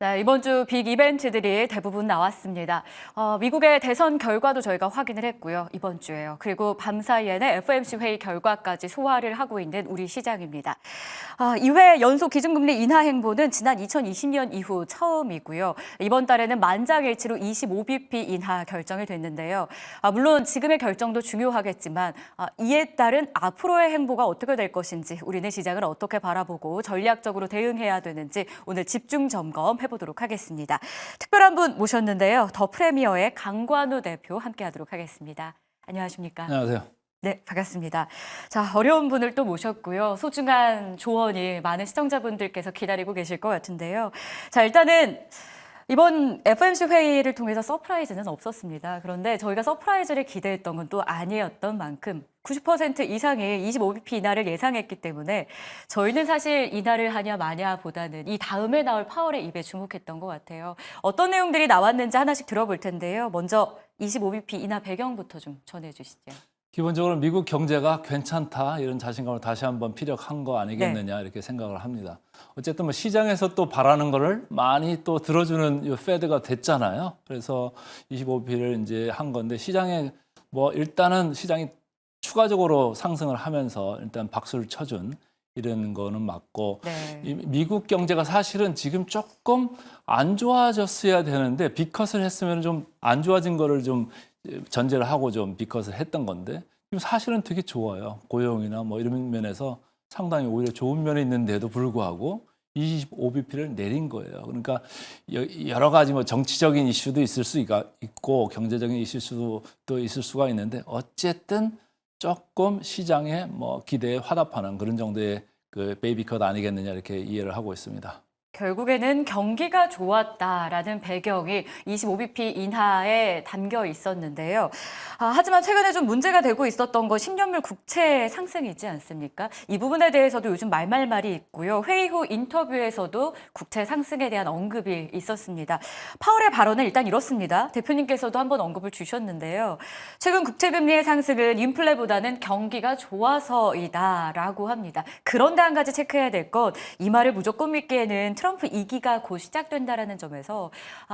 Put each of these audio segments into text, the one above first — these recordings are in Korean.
네, 이번 주 빅 이벤트들이 대부분 나왔습니다. 미국의 대선 결과도 저희가 확인을 했고요. 이번 주에요. 그리고 밤사이에는 FOMC 회의 결과까지 소화를 하고 있는 우리 시장입니다. 2회 연속 기준금리 인하 행보는 지난 2020년 이후 처음이고요. 이번 달에는 만장일치로 25bp 인하 결정이 됐는데요. 물론 지금의 결정도 중요하겠지만 이에 따른 앞으로의 행보가 어떻게 될 것인지, 우리는 시장을 어떻게 바라보고 전략적으로 대응해야 되는지 오늘 집중 점검해보도록 하겠습니다. 특별한 분 모셨는데요. 더 프리미어의 강관우 대표 함께하도록 하겠습니다. 안녕하십니까? 안녕하세요. 네, 반갑습니다. 자, 어려운 분을 또 모셨고요. 소중한 조언이 많은 시청자분들께서 기다리고 계실 것 같은데요. 자, 일단은 이번 FOMC 회의를 통해서 서프라이즈는 없었습니다. 그런데 저희가 서프라이즈를 기대했던 건 또 아니었던 만큼 90% 이상의 25bp 인하를 예상했기 때문에 저희는 사실 인하를 하냐 마냐 보다는 이 다음에 나올 파월의 입에 주목했던 것 같아요. 어떤 내용들이 나왔는지 하나씩 들어볼 텐데요. 먼저 25bp 인하 배경부터 좀 전해주시죠. 기본적으로 미국 경제가 괜찮다 이런 자신감을 다시 한번 피력한 거 아니겠느냐 이렇게 생각을 합니다. 어쨌든 뭐 시장에서 또 바라는 거를 많이 또 들어주는 이 페드가 됐잖아요. 그래서 25bp를 이제 한 건데 시장에 뭐 일단은 시장이 추가적으로 상승을 하면서 일단 박수를 쳐준 이런 거는 맞고 이 미국 경제가 사실은 지금 조금 안 좋아졌어야 되는데 빅컷을 했으면 좀 안 좋아진 거를 좀 전제를 하고 좀 빅컷을 했던 건데 지금 사실은 되게 좋아요. 고용이나 뭐 이런 면에서 상당히 오히려 좋은 면이 있는데도 불구하고 25bp를 내린 거예요. 그러니까 여러 가지 뭐 정치적인 이슈도 있을 수 있고 경제적인 이슈도 또 있을 수가 있는데 어쨌든 조금 시장의 뭐 기대에 화답하는 그런 정도의 그 베이비컷 아니겠느냐 이렇게 이해를 하고 있습니다. 결국에는 경기가 좋았다라는 배경이 25bp 인하에 담겨 있었는데요. 하지만 최근에 좀 문제가 되고 있었던 건 10년물 국채 상승이지 않습니까? 이 부분에 대해서도 요즘 말말말이 있고요. 회의 후 인터뷰에서도 국채 상승에 대한 언급이 있었습니다. 파월의 발언은 일단 이렇습니다. 대표님께서도 한번 언급을 주셨는데요. 최근 국채금리의 상승은 인플레보다는 경기가 좋아서이다라고 합니다. 그런데 한 가지 체크해야 될 건 이 말을 무조건 믿기에는 트럼프 2기가 곧 시작된다라는 점에서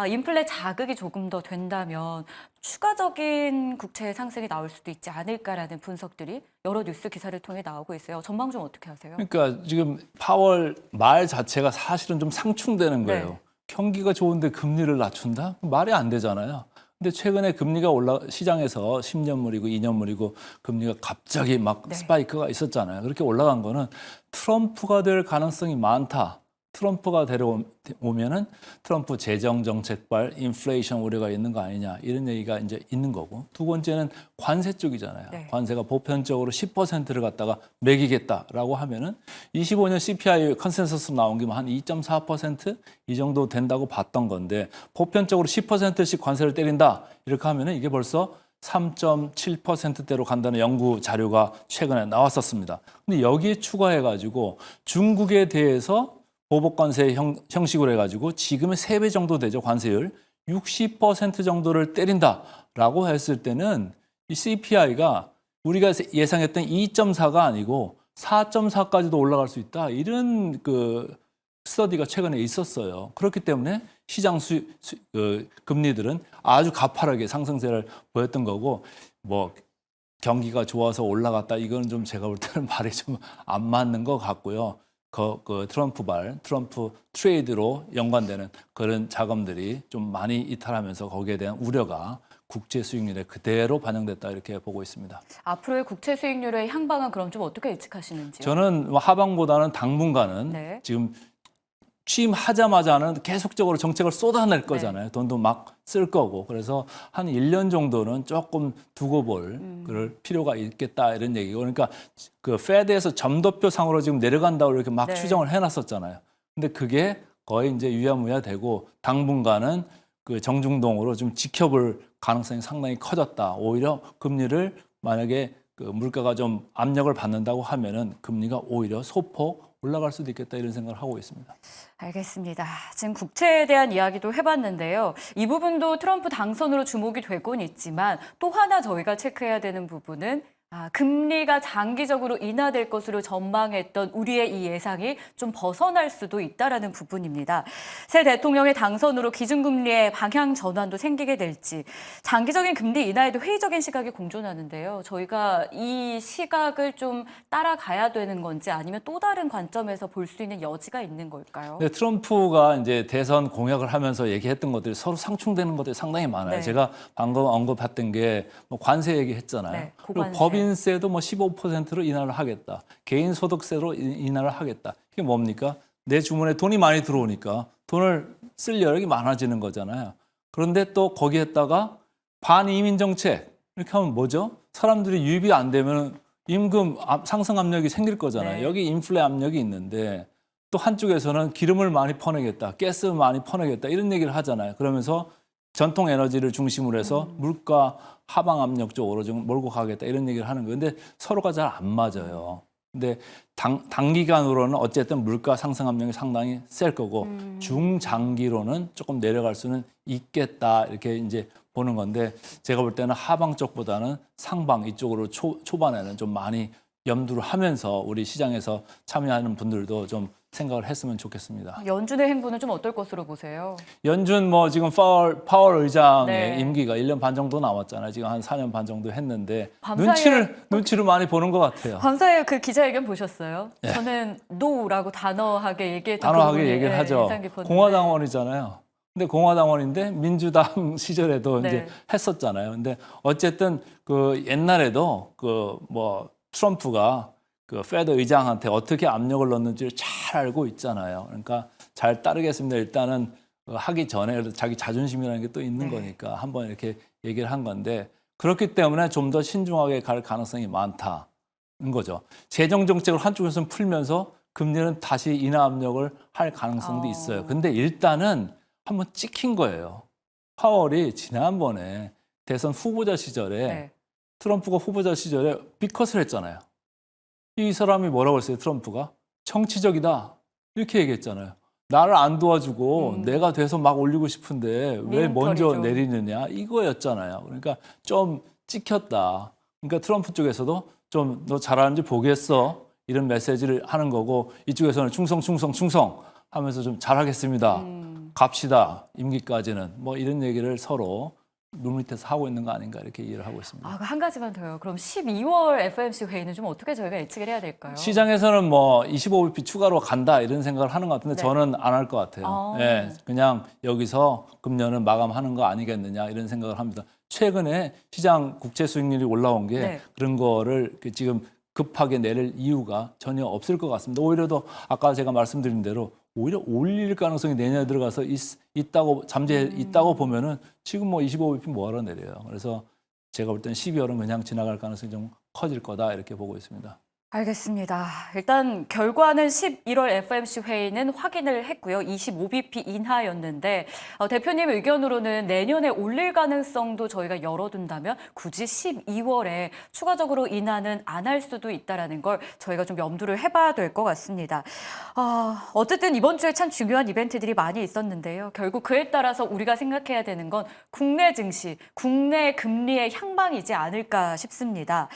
인플레 자극이 조금 더 된다면 추가적인 국채 상승이 나올 수도 있지 않을까라는 분석들이 여러 뉴스 기사를 통해 나오고 있어요. 전망 좀 어떻게 하세요? 그러니까 지금 파월 말 자체가 사실은 좀 상충되는 거예요. 경기가 좋은데 금리를 낮춘다? 말이 안 되잖아요. 근데 최근에 금리가 시장에서 10년물이고 2년물이고 금리가 갑자기 막 스파이크가 있었잖아요. 그렇게 올라간 거는 트럼프가 될 가능성이 많다. 트럼프가 데려오면은 트럼프 재정 정책발 인플레이션 우려가 있는 거 아니냐 이런 얘기가 이제 있는 거고 두 번째는 관세 쪽이잖아요. 관세가 보편적으로 10%를 갖다가 매기겠다라고 하면은 25년 CPI 컨센서스 나온 게 한 2.4%이 정도 된다고 봤던 건데 보편적으로 10%씩 관세를 때린다 이렇게 하면은 이게 벌써 3.7%대로 간다는 연구 자료가 최근에 나왔었습니다. 근데 여기에 추가해가지고 중국에 대해서 보복 관세 형식으로 해가지고 지금의 3배 정도 되죠, 관세율. 60% 정도를 때린다라고 했을 때는 이 CPI가 우리가 예상했던 2.4가 아니고 4.4까지도 올라갈 수 있다. 이런 그 스터디가 최근에 있었어요. 그렇기 때문에 시장 금리들은 아주 가파르게 상승세를 보였던 거고 뭐 경기가 좋아서 올라갔다. 이건 좀 제가 볼 때는 말이 좀 안 맞는 것 같고요. 그 트럼프 트레이드로 연관되는 그런 자금들이 좀 많이 이탈하면서 거기에 대한 우려가 국채 수익률에 그대로 반영됐다 이렇게 보고 있습니다. 앞으로의 국채 수익률의 향방은 그럼 좀 어떻게 예측하시는지요? 저는 하방보다는 당분간은 지금 취임하자마자는 계속적으로 정책을 쏟아낼 거잖아요. 돈도 막 쓸 거고. 그래서 한 1년 정도는 조금 두고 볼 그럴 필요가 있겠다 이런 얘기고. 그러니까 그 페드에서 점도표 상으로 지금 내려간다고 이렇게 막 추정을 해놨었잖아요. 근데 그게 거의 이제 유야무야 되고 당분간은 그 정중동으로 좀 지켜볼 가능성이 상당히 커졌다. 오히려 금리를 만약에 그 물가가 좀 압력을 받는다고 하면은 금리가 오히려 소폭 올라갈 수도 있겠다 이런 생각을 하고 있습니다. 알겠습니다. 지금 국채에 대한 이야기도 해봤는데요. 이 부분도 트럼프 당선으로 주목이 되곤 있지만 또 하나 저희가 체크해야 되는 부분은 금리가 장기적으로 인하될 것으로 전망했던 우리의 이 예상이 좀 벗어날 수도 있다라는 부분입니다. 새 대통령의 당선으로 기준금리의 방향 전환도 생기게 될지 장기적인 금리 인하에도 회의적인 시각이 공존하는데요. 저희가 이 시각을 좀 따라가야 되는 건지 아니면 또 다른 관점에서 볼 수 있는 여지가 있는 걸까요? 네, 트럼프가 이제 대선 공약을 하면서 얘기했던 것들이 서로 상충되는 것들이 상당히 많아요. 네. 제가 방금 언급했던 게 뭐 관세 얘기했잖아요. 네, 그리고 고관세. 법인세도 뭐 15%로 인하를 하겠다. 개인소득세로 인하를 하겠다. 이게 뭡니까? 내 주머니에 돈이 많이 들어오니까 돈을 쓸 여력이 많아지는 거잖아요. 그런데 또 거기에다가 반이민 정책 이렇게 하면 뭐죠? 사람들이 유입이 안 되면 임금 상승 압력이 생길 거잖아요. 네. 여기 인플레 압력이 있는데 또 한쪽에서는 기름을 많이 퍼내겠다, 가스를 많이 퍼내겠다 이런 얘기를 하잖아요. 그러면서 전통 에너지를 중심으로 해서 물가 하방 압력 쪽으로 좀 몰고 가겠다 이런 얘기를 하는 거예요. 근데 서로가 잘 안 맞아요. 근데 단기간으로는 어쨌든 물가 상승 압력이 상당히 셀 거고 중장기로는 조금 내려갈 수는 있겠다 이렇게 이제 보는 건데 제가 볼 때는 하방 쪽보다는 상방 이쪽으로 초반에는 좀 많이 염두를 하면서 우리 시장에서 참여하는 분들도 좀 생각을 했으면 좋겠습니다. 연준의 행보는 좀 어떨 것으로 보세요? 연준 뭐 지금 파월 의장의 네. 임기가 1년 반 정도 남았잖아요. 지금 한 4년 반 정도 했는데 밤사이에 눈치를 많이 보는 것 같아요. 밤사이에 그 기자회견 보셨어요? 네. 저는 노라고 단호하게 얘기했던 단호하게 부분이, 얘기를 하죠. 인상 깊었는데. 공화당원이잖아요. 근데 공화당원인데 민주당 시절에도 네. 이제 했었잖아요. 근데 어쨌든 그 옛날에도 그 뭐 트럼프가 그 페드 의장한테 어떻게 압력을 넣는지를 잘 알고 있잖아요. 그러니까 잘 따르겠습니다. 일단은 하기 전에 자기 자존심이라는 게 또 있는 네. 거니까 한번 이렇게 얘기를 한 건데 그렇기 때문에 좀 더 신중하게 갈 가능성이 많다는 거죠. 재정 정책을 한쪽에서는 풀면서 금리는 다시 인하 압력을 할 가능성도 있어요. 근데 일단은 한번 찍힌 거예요. 파월이 지난번에 대선 후보자 시절에 네. 트럼프가 후보자 시절에 빅컷을 했잖아요. 이 사람이 뭐라고 했어요, 트럼프가? 정치적이다. 이렇게 얘기했잖아요. 나를 안 도와주고 내가 돼서 막 올리고 싶은데 왜 먼저 털이죠. 내리느냐 이거였잖아요. 그러니까 좀 찍혔다. 그러니까 트럼프 쪽에서도 좀 너 잘하는지 보겠어. 이런 메시지를 하는 거고 이쪽에서는 충성 하면서 좀 잘하겠습니다. 갑시다. 임기까지는. 뭐 이런 얘기를 서로 물밑에서 하고 있는 거 아닌가 이렇게 이해를 하고 있습니다. 한 가지만 더요. 그럼 12월 FOMC 회의는 좀 어떻게 저희가 예측을 해야 될까요? 시장에서는 뭐 25bp 추가로 간다 이런 생각을 하는 것 같은데 네. 저는 안 할 것 같아요. 예, 그냥 여기서 금년은 마감하는 거 아니겠느냐 이런 생각을 합니다. 최근에 시장 국채 수익률이 올라온 게 네. 그런 거를 지금 급하게 내릴 이유가 전혀 없을 것 같습니다. 오히려 더 아까 제가 말씀드린 대로 오히려 올릴 가능성이 내년에 들어가서 있다고 있다고 보면은 지금 뭐 25bp 뭐하러 내려요. 그래서 제가 볼 땐 12월은 그냥 지나갈 가능성이 좀 커질 거다 이렇게 보고 있습니다. 알겠습니다. 일단 결과는 11월 FOMC 회의는 확인을 했고요. 25bp 인하였는데 대표님 의견으로는 내년에 올릴 가능성도 저희가 열어둔다면 굳이 12월에 추가적으로 인하는 안 할 수도 있다는 걸 저희가 좀 염두를 해봐야 될 것 같습니다. 어쨌든 이번 주에 참 중요한 이벤트들이 많이 있었는데요. 결국 그에 따라서 우리가 생각해야 되는 건 국내 증시, 국내 금리의 향방이지 않을까 싶습니다.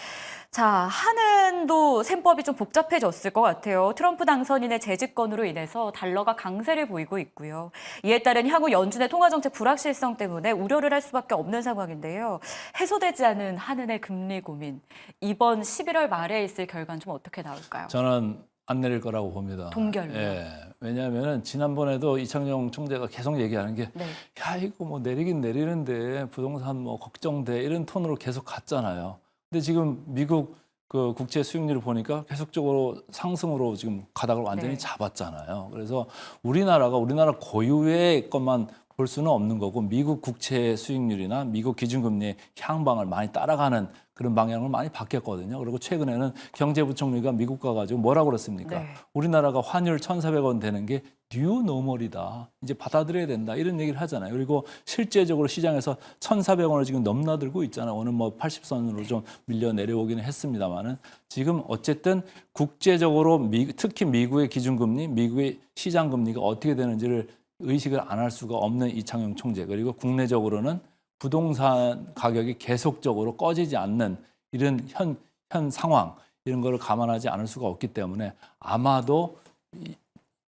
자, 한은도 셈법이 좀 복잡해졌을 것 같아요. 트럼프 당선인의 재집권으로 인해서 달러가 강세를 보이고 있고요. 이에 따른 향후 연준의 통화정책 불확실성 때문에 우려를 할 수밖에 없는 상황인데요. 해소되지 않은 한은의 금리 고민. 이번 11월 말에 있을 결과는 좀 어떻게 나올까요? 저는 안 내릴 거라고 봅니다. 동결로요? 예. 왜냐하면 지난번에도 이창용 총재가 계속 얘기하는 게 네. 야, 이거 뭐 내리긴 내리는데 부동산 뭐 걱정돼 이런 톤으로 계속 갔잖아요. 근데 지금 미국 그 국채 수익률을 보니까 계속적으로 상승으로 지금 가닥을 완전히 네. 잡았잖아요. 그래서 우리나라 고유의 것만 볼 수는 없는 거고 미국 국채 수익률이나 미국 기준금리의 향방을 많이 따라가는 그런 방향을 많이 바뀌었거든요. 그리고 최근에는 경제부총리가 미국 가가지고 뭐라고 그랬습니까? 네. 우리나라가 환율 1,400원 되는 게 뉴 노멀이다. 이제 받아들여야 된다. 이런 얘기를 하잖아요. 그리고 실제적으로 시장에서 1,400원을 지금 넘나들고 있잖아요. 오늘 뭐 80선으로 좀 밀려 내려오기는 했습니다만은 지금 어쨌든 국제적으로 특히 미국의 기준금리, 미국의 시장금리가 어떻게 되는지를 의식을 안 할 수가 없는 이창용 총재. 그리고 국내적으로는 부동산 가격이 계속적으로 꺼지지 않는 이런 현 상황 이런 거를 감안하지 않을 수가 없기 때문에 아마도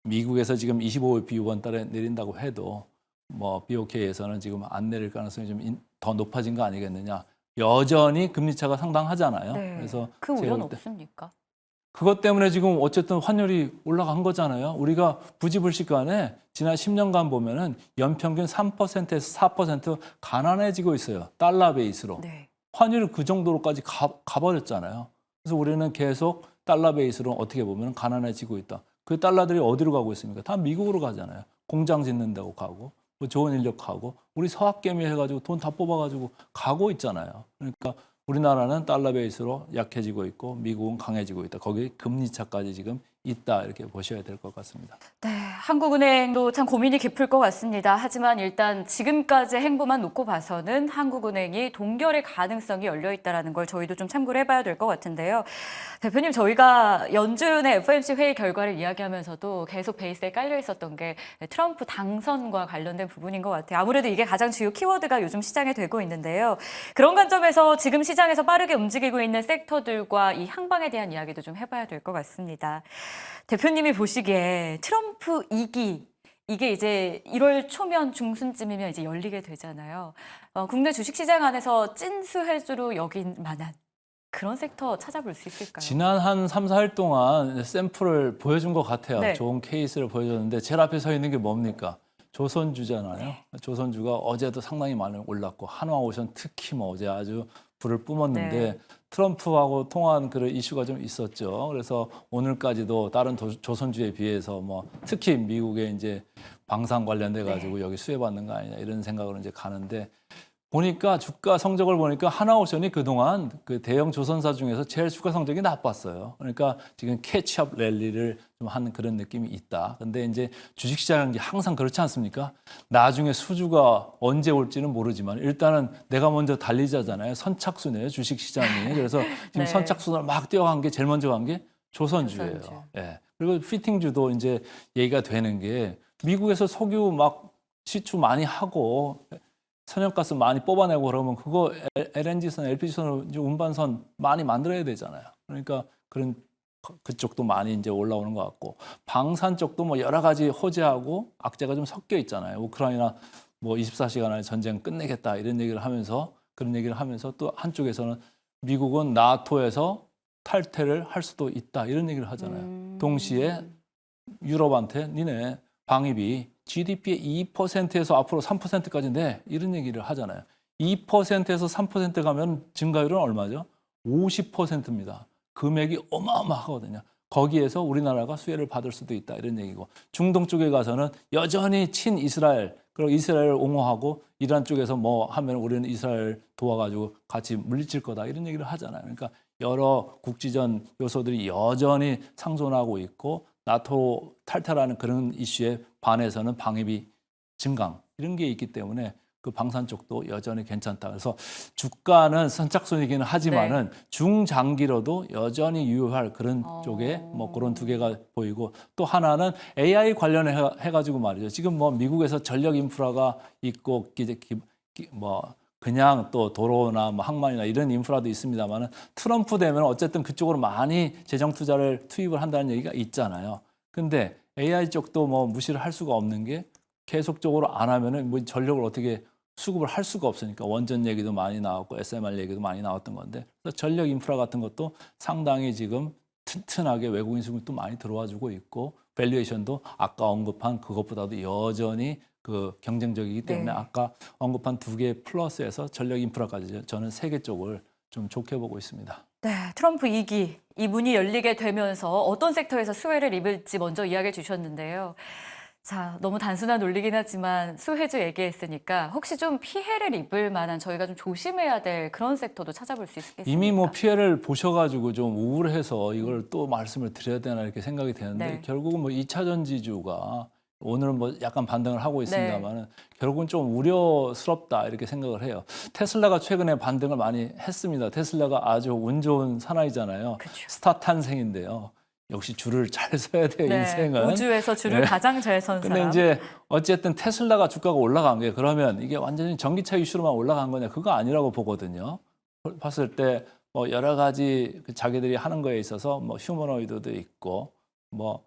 미국에서 지금 25bp 이번 달에 내린다고 해도 뭐 BOK에서는 지금 안 내릴 가능성이 좀 더 높아진 거 아니겠느냐. 여전히 금리 차가 상당하잖아요. 네. 그래서 그 제가 우려는 볼 때 없습니까? 그것 때문에 지금 어쨌든 환율이 올라간 거잖아요. 우리가 부지불식간에 지난 10년간 보면은 연평균 3%에서 4% 가난해지고 있어요. 달러 베이스로. 네. 환율이 그 정도로까지 가버렸잖아요. 그래서 우리는 계속 달러 베이스로 어떻게 보면 가난해지고 있다. 그 달러들이 어디로 가고 있습니까? 다 미국으로 가잖아요. 공장 짓는 데고 가고, 뭐 좋은 인력하고, 우리 서학개미 해가지고 돈 다 뽑아가지고 가고 있잖아요. 그러니까 우리나라는 달러 베이스로 약해지고 있고 미국은 강해지고 있다. 거기에 금리 차까지 지금 있다 이렇게 보셔야 될 것 같습니다. 네, 한국은행도 참 고민이 깊을 것 같습니다. 하지만 일단 지금까지 행보만 놓고 봐서는 한국은행이 동결의 가능성이 열려 있다는 걸 저희도 좀 참고를 해봐야 될 것 같은데요. 대표님, 저희가 연준의 FOMC 회의 결과를 이야기하면서도 계속 베이스에 깔려 있었던 게 트럼프 당선과 관련된 부분인 것 같아요. 아무래도 이게 가장 주요 키워드가 요즘 시장에 되고 있는데요. 그런 관점에서 지금 시장에서 빠르게 움직이고 있는 섹터들과 이 향방에 대한 이야기도 좀 해봐야 될 것 같습니다. 대표님이 보시기에 트럼프 2기 이게 이제 1월 초면 중순쯤이면 이제 열리게 되잖아요. 국내 주식시장 안에서 찐수 해주로 여긴 만한 그런 섹터 찾아볼 수 있을까요? 지난 한 3, 4일 동안 샘플을 보여준 것 같아요. 네. 좋은 케이스를 보여줬는데 제일 앞에 서 있는 게 뭡니까? 조선주잖아요. 네. 조선주가 어제도 상당히 많이 올랐고 한화오션 특히 뭐 어제 아주 불을 뿜었는데 네. 트럼프하고 통화한 그런 이슈가 좀 있었죠. 그래서 오늘까지도 다른 조선주에 비해서 뭐 특히 미국의 이제 방산 관련돼 가지고 여기 수혜받는 거 아니냐 이런 생각으로 이제 가는데 보니까 주가 성적을 보니까 하나오션이 그동안 그 대형 조선사 중에서 제일 주가 성적이 나빴어요. 그러니까 지금 캐치업 랠리를 좀 하는 그런 느낌이 있다. 근데 이제 주식시장은 항상 그렇지 않습니까? 나중에 수주가 언제 올지는 모르지만 일단은 내가 먼저 달리자잖아요. 선착순이에요, 주식시장이. 그래서 지금 네. 선착순으로 막 뛰어간 게 제일 먼저 간 게 조선주예요. 조선주. 예. 그리고 피팅주도 이제 얘기가 되는 게 미국에서 석유 막 시추 많이 하고 천연가스 많이 뽑아내고 그러면 그거 LNG선, LPG선, 운반선 많이 만들어야 되잖아요. 그러니까 그쪽도 많이 이제 올라오는 것 같고 방산 쪽도 뭐 여러 가지 호재하고 악재가 좀 섞여 있잖아요. 우크라이나 뭐 24시간 안에 전쟁 끝내겠다 이런 얘기를 하면서 그런 얘기를 하면서 또 한쪽에서는 미국은 나토에서 탈퇴를 할 수도 있다 이런 얘기를 하잖아요. 동시에 유럽한테 니네 방위비 GDP의 2%에서 앞으로 3%까지 내 이런 얘기를 하잖아요. 2%에서 3% 가면 증가율은 얼마죠? 50%입니다. 금액이 어마어마하거든요. 거기에서 우리나라가 수혜를 받을 수도 있다 이런 얘기고 중동 쪽에 가서는 여전히 친이스라엘 그리고 이스라엘을 옹호하고 이란 쪽에서 뭐 하면 우리는 이스라엘 도와가지고 같이 물리칠 거다 이런 얘기를 하잖아요. 그러니까 여러 국지전 요소들이 여전히 상존하고 있고 나토 탈퇴라는 그런 이슈에 반해서는 방위비 증강 이런 게 있기 때문에 그 방산 쪽도 여전히 괜찮다. 그래서 주가는 선착순이기는 하지만은 중장기로도 여전히 유효할 그런 쪽에 뭐 그런 두 개가 보이고 또 하나는 AI 관련해 가지고 말이죠. 지금 뭐 미국에서 전력 인프라가 있고 뭐 그냥 또 도로나 뭐 항만이나 이런 인프라도 있습니다만은 트럼프 되면 어쨌든 그쪽으로 많이 재정 투자를 투입을 한다는 얘기가 있잖아요. 근데 AI 쪽도 뭐 무시를 할 수가 없는 게 계속적으로 안 하면은 뭐 전력을 어떻게 수급을 할 수가 없으니까 원전 얘기도 많이 나왔고 SMR 얘기도 많이 나왔던 건데 그래서 전력 인프라 같은 것도 상당히 지금 튼튼하게 외국인 수급도 많이 들어와 주고 있고 밸류에이션도 아까 언급한 그것보다도 여전히 그 경쟁적이기 때문에 아까 언급한 두 개 플러스에서 전력 인프라까지 저는 세 개 쪽을 좀 좋게 보고 있습니다. 네, 트럼프 2기 이 문이 열리게 되면서 어떤 섹터에서 수혜를 입을지 먼저 이야기해 주셨는데요. 자, 너무 단순한 논리긴 하지만 수혜주 얘기했으니까 혹시 좀 피해를 입을 만한 저희가 좀 조심해야 될 그런 섹터도 찾아볼 수 있겠습니까? 이미 뭐 피해를 보셔가지고 좀 우울해서 이걸 또 말씀을 드려야 되나 이렇게 생각이 되는데 결국은 뭐 2차 전지주가 오늘은 뭐 약간 반등을 하고 있습니다만은 결국은 좀 우려스럽다 이렇게 생각을 해요. 테슬라가 최근에 반등을 많이 했습니다. 테슬라가 아주 운 좋은 사나이잖아요. 그쵸. 스타 탄생인데요. 역시 줄을 잘 서야 돼요, 인생은. 우주에서 줄을 가장 잘 선 근데 사람. 이제 어쨌든 테슬라가 주가가 올라간 게 그러면 이게 완전히 전기차 이슈로만 올라간 거냐? 그거 아니라고 보거든요. 봤을 때 뭐 여러 가지 자기들이 하는 거에 있어서 뭐 휴머노이드도 있고 뭐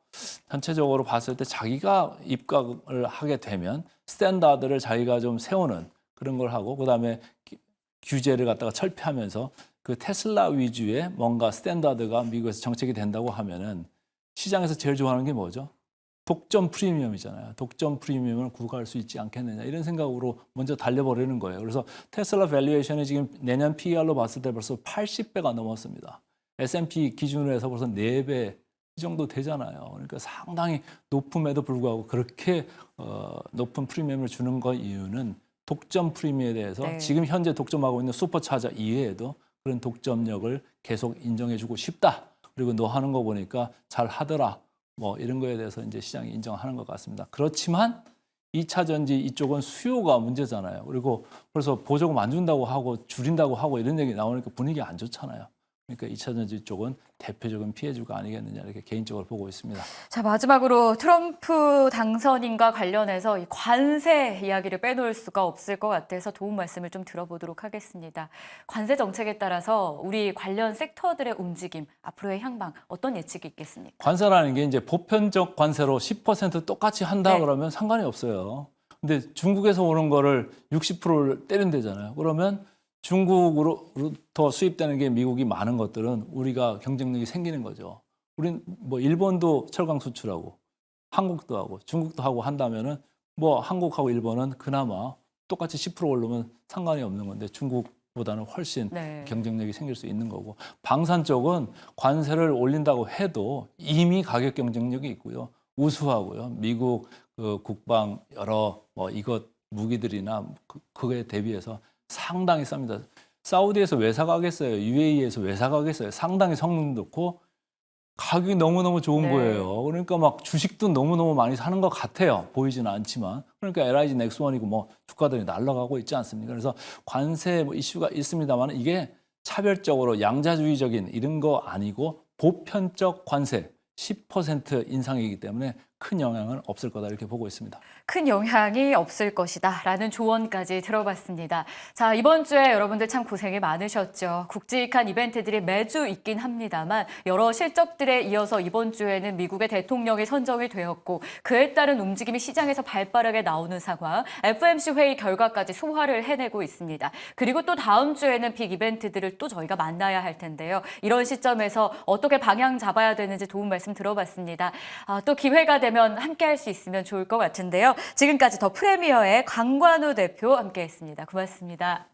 전체적으로 봤을 때 자기가 입각을 하게 되면 스탠다드를 자기가 좀 세우는 그런 걸 하고 그다음에 규제를 갖다가 철폐하면서 그 테슬라 위주의 뭔가 스탠다드가 미국에서 정책이 된다고 하면은 시장에서 제일 좋아하는 게 뭐죠? 독점 프리미엄이잖아요. 독점 프리미엄을 구가할 수 있지 않겠느냐 이런 생각으로 먼저 달려버리는 거예요. 그래서 테슬라 밸류에이션이 지금 내년 PER로 봤을 때 벌써 80배가 넘었습니다. S&P 기준으로 해서 벌써 4배 이 정도 되잖아요. 그러니까 상당히 높음에도 불구하고 그렇게 높은 프리미엄을 주는 거 이유는 독점 프리미엄에 대해서 네. 지금 현재 독점하고 있는 슈퍼차저 이외에도 그런 독점력을 계속 인정해주고 싶다. 그리고 너 하는 거 보니까 잘 하더라. 뭐 이런 거에 대해서 이제 시장이 인정하는 것 같습니다. 그렇지만 2차 전지 이쪽은 수요가 문제잖아요. 그리고 그래서 보조금 안 준다고 하고 줄인다고 하고 이런 얘기 나오니까 분위기 안 좋잖아요. 그러니까 2차 전지 쪽은 대표적인 피해주가 아니겠느냐 이렇게 개인적으로 보고 있습니다. 자, 마지막으로 트럼프 당선인과 관련해서 이 관세 이야기를 빼놓을 수가 없을 것 같아서 도움 말씀을 좀 들어보도록 하겠습니다. 관세 정책에 따라서 우리 관련 섹터들의 움직임, 앞으로의 향방 어떤 예측이 있겠습니까? 관세라는 게 이제 보편적 관세로 10% 똑같이 한다 네. 그러면 상관이 없어요. 근데 중국에서 오는 거를 60%를 때린대잖아요. 그러면 중국으로부터 수입되는 게 미국이 많은 것들은 우리가 경쟁력이 생기는 거죠. 우린 뭐 일본도 철강 수출하고 한국도 하고 중국도 하고 한다면은 뭐 한국하고 일본은 그나마 똑같이 10% 오르면 상관이 없는 건데 중국보다는 훨씬 네. 경쟁력이 생길 수 있는 거고 방산 쪽은 관세를 올린다고 해도 이미 가격 경쟁력이 있고요. 우수하고요. 미국 그 국방 여러 뭐 이것 무기들이나 그거에 대비해서 상당히 쌉니다. 사우디에서 왜 사가겠어요? UAE에서 왜 사가겠어요? 상당히 성능 좋고 가격이 너무너무 좋은 네. 거예요. 그러니까 막 주식도 너무너무 많이 사는 것 같아요. 보이지는 않지만. 그러니까 LIG 넥스원이고 뭐 주가들이 날아가고 있지 않습니까? 그래서 관세 뭐 이슈가 있습니다만 이게 차별적으로 양자주의적인 이런 거 아니고 보편적 관세 10% 인상이기 때문에 큰 영향은 없을 거다 이렇게 보고 있습니다. 큰 영향이 없을 것이다 라는 조언까지 들어봤습니다. 자, 이번 주에 여러분들 참 고생이 많으셨죠. 굵직한 이벤트들이 매주 있긴 합니다만 여러 실적들에 이어서 이번 주에는 미국의 대통령이 선정이 되었고 그에 따른 움직임이 시장에서 발빠르게 나오는 상황, FOMC 회의 결과까지 소화를 해내고 있습니다. 그리고 또 다음 주에는 빅 이벤트들을 또 저희가 만나야 할 텐데요. 이런 시점에서 어떻게 방향 잡아야 되는지 도움 말씀 들어봤습니다. 또 기회가 되면 함께 할 수 있으면 좋을 것 같은데요. 지금까지 더 프리미어의 강관우 대표 함께했습니다. 고맙습니다.